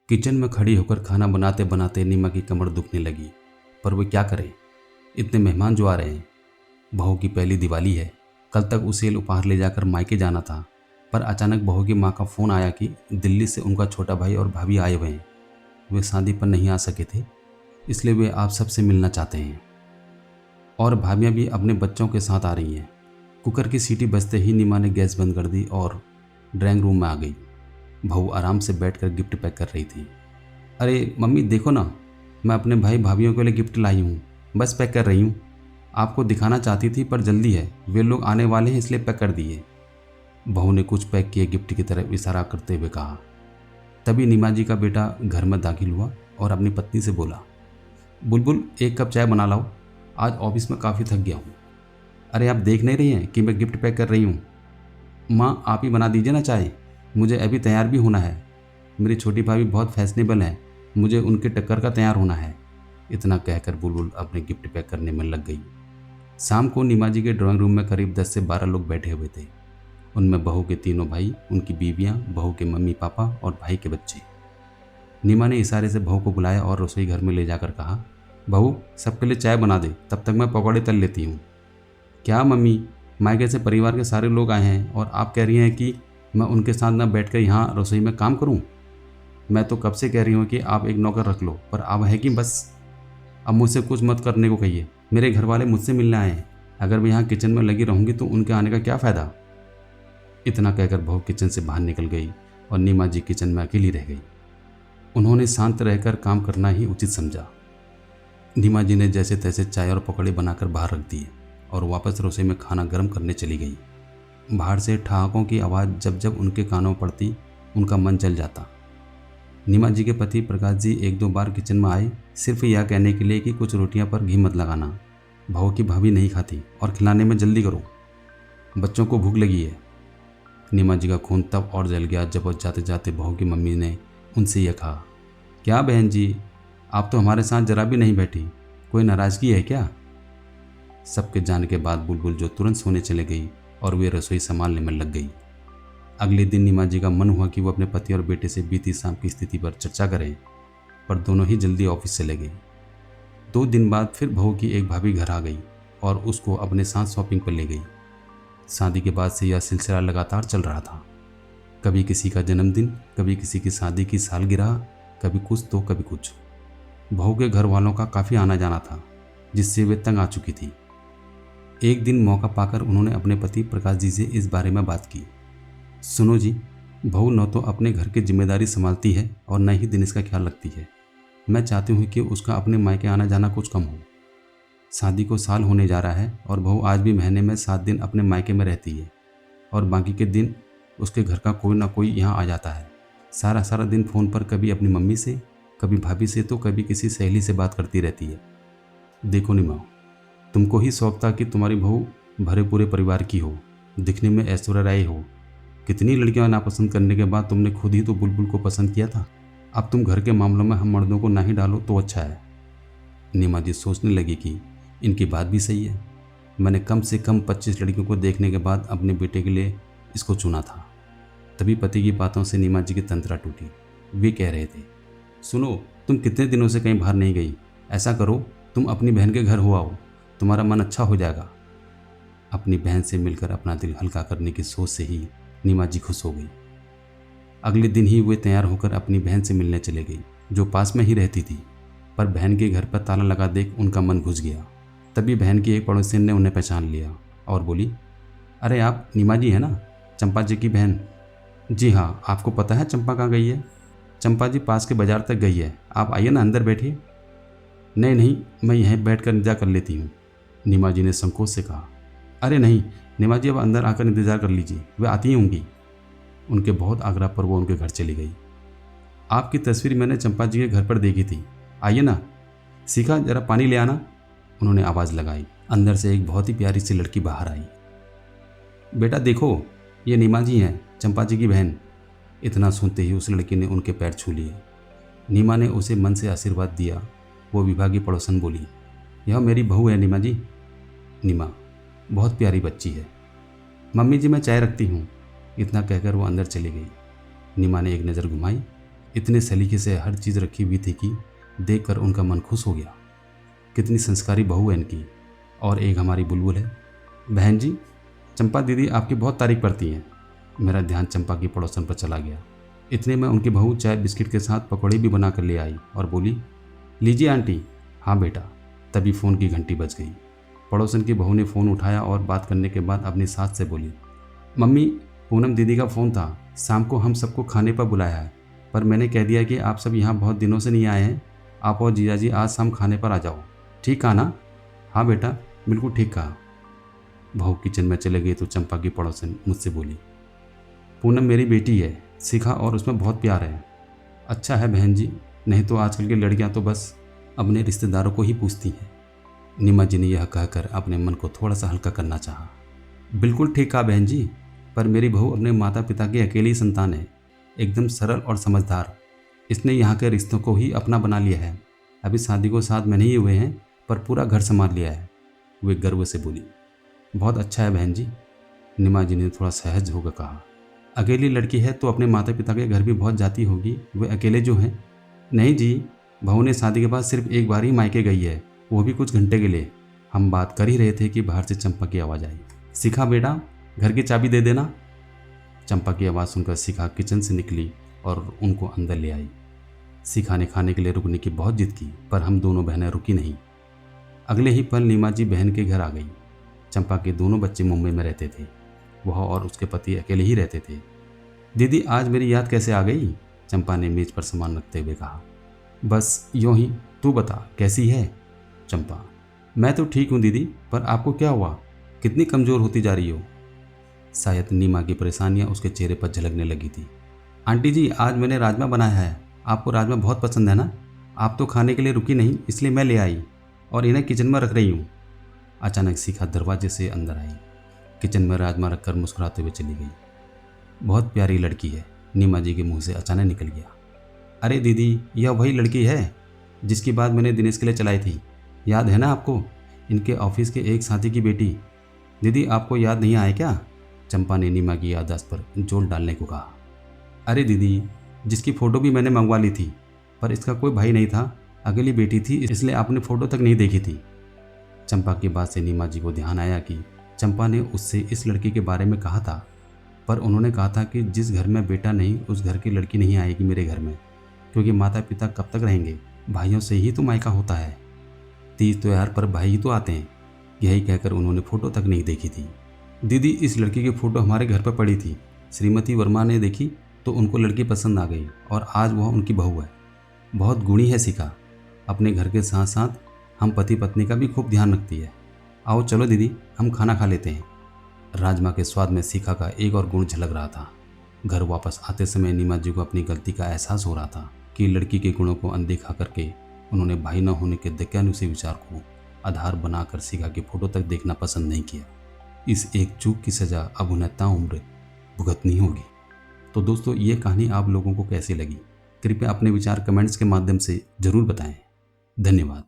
Kitchen में खड़ी होकर खाना बनाते बनाते नीमा की कमर दुखने लगी। पर वो क्या करे, इतने मेहमान जो आ रहे हैं। बहू की पहली दिवाली है। कल तक उसे उपहार ले जाकर मायके जाना था, पर अचानक बहू की माँ का फ़ोन आया कि दिल्ली से उनका छोटा भाई और भाभी आए हुए हैं। वे शादी पर नहीं आ सके थे, इसलिए वे आप सबसे मिलना चाहते हैं। और भाभियाँ भी अपने बच्चों के साथ आ रही हैं। कुकर की सीटी बजते ही नीमा ने गैस बंद कर दी और ड्राइंग रूम में आ गई। बहू आराम से बैठकर गिफ्ट पैक कर रही थी। अरे मम्मी देखो ना, मैं अपने भाई भाभीियों के लिए गिफ्ट लाई हूँ, बस पैक कर रही हूँ। आपको दिखाना चाहती थी पर जल्दी है, वे लोग आने वाले हैं इसलिए पैक कर दिए। बहू ने कुछ पैक किए गिफ्ट की तरफ इशारा करते हुए कहा। तभी नीमा जी का बेटा घर में दाखिल हुआ और अपनी पत्नी से बोला, बुलबुल एक कप चाय बना लाओ, आज ऑफिस में काफ़ी थक गया हूँ। अरे आप देख नहीं रही हैं कि मैं गिफ्ट पैक कर रही हूँ। माँ आप ही बना दीजिए ना चाय, मुझे अभी तैयार भी होना है। मेरी छोटी भाभी बहुत फैशनेबल है, मुझे उनके टक्कर का तैयार होना है। इतना कहकर बुलबुल अपने गिफ्ट पैक करने में लग गई। शाम को नीमा जी के ड्राइंग रूम में करीब 10 से 12 लोग बैठे हुए थे। उनमें बहू के तीनों भाई, उनकी बीवियां, बहू के मम्मी पापा और भाई के बच्चे। नीमा ने इशारे से बहू को बुलाया और रसोई घर में ले जाकर कहा, बहू सबके लिए चाय बना दे, तब तक मैं पकौड़े तल लेती हूँ। क्या मम्मी, मायके से परिवार के सारे लोग आए हैं और आप कह रही हैं कि मैं उनके साथ ना बैठकर यहाँ रसोई में काम करूँ? मैं तो कब से कह रही हूँ कि आप एक नौकर रख लो, पर अब है कि बस। अब मुझसे कुछ मत करने को कहिए। मेरे घर वाले मुझसे मिलने आए हैं, अगर मैं यहाँ किचन में लगी रहूँगी तो उनके आने का क्या फ़ायदा। इतना कहकर बहू किचन से बाहर निकल गई और नीमा जी किचन में अकेली रह गई। उन्होंने शांत रहकर काम करना ही उचित समझा। नीमा जी ने जैसे तैसे चाय और पकौड़े बनाकर बाहर रख दिए और वापस रसोई में खाना गर्म करने चली गई। बाहर से ठहाकों की आवाज़ जब जब उनके कानों में पड़ती, उनका मन जल जाता। नीमा जी के पति प्रकाश जी एक दो बार किचन में आए, सिर्फ यह कहने के लिए कि कुछ रोटियां पर घी मत लगाना, बहू की भाभी नहीं खाती, और खिलाने में जल्दी करो, बच्चों को भूख लगी है। नीमा जी का खून तब और जल गया जब वो जाते जाते बहू की मम्मी ने उनसे यह कहा, क्या बहन जी, आप तो हमारे साथ जरा भी नहीं बैठी, कोई नाराज़गी है क्या? सबके जाने के बाद बुलबुल जो तुरंत सोने चले गई और वे रसोई संभालने में लग गई। अगले दिन नीमा जी का मन हुआ कि वो अपने पति और बेटे से बीती शाम की स्थिति पर चर्चा करें, पर दोनों ही जल्दी ऑफिस चले गए। 2 दिन बाद फिर बहू की एक भाभी घर आ गई और उसको अपने साथ शॉपिंग पर ले गई। शादी के बाद से यह सिलसिला लगातार चल रहा था। कभी किसी का जन्मदिन, कभी किसी की शादी की सालगिरह, कभी कुछ तो कभी कुछ। बहू के घर वालों का काफ़ी आना जाना था, जिससे वे तंग आ चुकी थी। एक दिन मौका पाकर उन्होंने अपने पति प्रकाश जी से इस बारे में बात की। सुनो जी, बहू न तो अपने घर की जिम्मेदारी संभालती है और न ही दिनेश का ख्याल रखती है। मैं चाहती हूँ कि उसका अपने मायके आना जाना कुछ कम हो। शादी को साल होने जा रहा है और बहू आज भी महीने में 7 दिन अपने मायके में रहती है और बाकी के दिन उसके घर का कोई ना कोई यहाँ आ जाता है। सारा सारा दिन फ़ोन पर कभी अपनी मम्मी से, कभी भाभी से, तो कभी किसी सहेली से बात करती रहती है। देखो निमाओ, तुमको ही शौक था कि तुम्हारी बहू भरे पूरे परिवार की हो, दिखने में ऐश्वर्या राय हो। कितनी लड़कियां नापसंद करने के बाद तुमने खुद ही तो बुलबुल को पसंद किया था। अब तुम घर के मामलों में हम मर्दों को ना ही डालो तो अच्छा है। नीमा जी सोचने लगी कि इनकी बात भी सही है। मैंने कम से कम 25 लड़कियों को देखने के बाद अपने बेटे के लिए इसको चुना था। तभी पति की बातों से नीमा जी की तंत्रा टूटी। वे कह रहे थे, सुनो, तुम कितने दिनों से कहीं बाहर नहीं गई, ऐसा करो तुम अपनी बहन के घर हो आओ, तुम्हारा मन अच्छा हो जाएगा। अपनी बहन से मिलकर अपना दिल हल्का करने की सोच से ही नीमा जी खुश हो गई। अगले दिन ही वे तैयार होकर अपनी बहन से मिलने चले गई, जो पास में ही रहती थी। पर बहन के घर पर ताला लगा देख उनका मन घुस गया। तभी बहन की एक पड़ोसिन ने उन्हें पहचान लिया और बोली, अरे आप नीमा जी हैं ना, चंपा जी की बहन? जी हाँ, आपको पता है चंपा कहाँ गई है? चंपा जी पास के बाजार तक गई है, आप आइए ना, अंदर बैठिए। नहीं नहीं, मैं यहीं बैठकर इंतजार कर लेती हूँ, नीमा जी ने संकोच से कहा। अरे नहीं नीमा जी, अब अंदर आकर इंतज़ार कर लीजिए, वे आती ही होंगी। उनके बहुत आग्रह पर वो उनके घर चली गई। आपकी तस्वीर मैंने चंपा जी के घर पर देखी थी, आइए ना। सीखा, जरा पानी ले आना, उन्होंने आवाज़ लगाई। अंदर से एक बहुत ही प्यारी सी लड़की बाहर आई। बेटा देखो, ये नीमा जी हैं, चंपा जी की बहन। इतना सुनते ही उस लड़की ने उनके पैर छू लिए। नीमा ने उसे मन से आशीर्वाद दिया। वो विभागी पड़ोसन बोली, यह मेरी बहू है नीमा जी। नीमा, बहुत प्यारी बच्ची है। मम्मी जी मैं चाय रखती हूँ। इतना कहकर वो अंदर चली गई। नीमा ने एक नज़र घुमाई, इतने सलीके से हर चीज़ रखी हुई थी कि देखकर उनका मन खुश हो गया। कितनी संस्कारी बहू है इनकी। और एक हमारी बुलबुल है। बहन जी, चंपा दीदी आपकी बहुत तारीफ करती हैं। मेरा ध्यान चंपा की पड़ोसन पर चला गया। इतने में उनकी बहू चाय बिस्किट के साथ पकौड़े भी बना कर ले आई और बोली, लीजिए आंटी। हाँ बेटा। तभी फ़ोन की घंटी बज गई। पड़ोसन की बहू ने फ़ोन उठाया और बात करने के बाद अपनी सास से बोली, मम्मी, पूनम दीदी का फ़ोन था। शाम को हम सबको खाने पर बुलाया है, पर मैंने कह दिया कि आप सब यहाँ बहुत दिनों से नहीं आए हैं। आप और जीजा जी आज शाम खाने पर आ जाओ। ठीक कहा ना? हाँ बेटा, बिल्कुल ठीक कहा। बहू किचन में चले गई तो चंपा की पड़ोसन मुझसे बोली, पूनम मेरी बेटी है, शिखा, और उसमें बहुत प्यार है। अच्छा है बहन जी, नहीं तो आजकल की लड़कियां तो बस अपने रिश्तेदारों को ही पूछती हैं। नीमा जी ने यह कहकर अपने मन को थोड़ा सा हल्का करना चाहा। बिल्कुल ठीक कहा बहन जी, पर मेरी बहू अपने माता पिता की अकेली संतान है, एकदम सरल और समझदार। इसने यहाँ के रिश्तों को ही अपना बना लिया है। अभी शादी को 7 महीने ही हुए हैं, पर पूरा घर संभाल लिया है। वे गर्व से बोली। बहुत अच्छा है बहन जी, नीमा जी ने थोड़ा सहज होकर कहा। अकेली लड़की है तो अपने माता पिता के घर भी बहुत जाती होगी, वे अकेले जो हैं। नहीं जी, बहू ने शादी के बाद सिर्फ एक बार ही मायके गई है, वो भी कुछ घंटे के लिए। हम बात कर ही रहे थे कि बाहर से चंपा की आवाज़ आई, शिखा बेटा, घर की चाबी दे देना। चंपा की आवाज़ सुनकर शिखा किचन से निकली और उनको अंदर ले आई। शिखा ने खाने के लिए रुकने की बहुत जिद की, पर हम दोनों बहनें रुकी नहीं। अगले ही पल नीमा जी बहन के घर आ गई। चंपा के दोनों बच्चे मुंबई में रहते थे, वह और उसके पति अकेले ही रहते थे। दीदी, आज मेरी याद कैसे आ गई? चंपा ने मेज पर सामान रखते हुए कहा। बस यूं ही, तू बता कैसी है? चंपा, मैं तो ठीक हूँ दीदी, पर आपको क्या हुआ? कितनी कमज़ोर होती जा रही हो? शायद नीमा की परेशानियाँ उसके चेहरे पर झलकने लगी थी। आंटी जी, आज मैंने राजमा बनाया है, आपको राजमा बहुत पसंद है ना? आप तो खाने के लिए रुकी नहीं, इसलिए मैं ले आई और इन्हें किचन में रख रही हूँ। अचानक शिखा दरवाजे से अंदर आई। किचन में राजमा रखकर मुस्कुराते हुए चली गई। बहुत प्यारी लड़की है, नीमा जी के मुंह से अचानक निकल गया। अरे दीदी, यह वही लड़की है जिसकी बात मैंने दिनेश के लिए चलाई थी, याद है ना आपको? इनके ऑफिस के एक साथी की बेटी। दीदी, आपको याद नहीं आया क्या? चंपा ने नीमा की याददाश्त पर जोर डालने को कहा। अरे दीदी, जिसकी फ़ोटो भी मैंने मंगवा ली थी, पर इसका कोई भाई नहीं था, अकेली बेटी थी, इसलिए आपने फ़ोटो तक नहीं देखी थी। चंपा की बात से नीमा जी को ध्यान आया कि चंपा ने उससे इस लड़की के बारे में कहा था, पर उन्होंने कहा था कि जिस घर में बेटा नहीं उस घर की लड़की नहीं आएगी मेरे घर में, क्योंकि माता पिता कब तक रहेंगे, भाइयों से ही तो मायका होता है। तीज त्योहार पर भाई ही तो आते हैं। यही कहकर उन्होंने फ़ोटो तक नहीं देखी थी। दीदी, इस लड़की की फ़ोटो हमारे घर पर पड़ी थी, श्रीमती वर्मा ने देखी तो उनको लड़की पसंद आ गई और आज वह उनकी बहू है। बहुत गुणी है शिखा, अपने घर के साथ साथ हम पति पत्नी का भी खूब ध्यान रखती है। आओ चलो दीदी, हम खाना खा लेते हैं। राजमा के स्वाद में शिखा का एक और गुण झलक रहा था। घर वापस आते समय नीमा जी को अपनी गलती का एहसास हो रहा था कि लड़की के गुणों को अनदेखा करके उन्होंने भाई न होने के दक्यानुसी विचार को आधार बनाकर शिखा की फ़ोटो तक देखना पसंद नहीं किया। इस एक चूक की सज़ा अब उन्हें ताउम्र भुगतनी होगी। तो दोस्तों, ये कहानी आप लोगों को कैसी लगी? कृपया अपने विचार कमेंट्स के माध्यम से ज़रूर बताएं। धन्यवाद।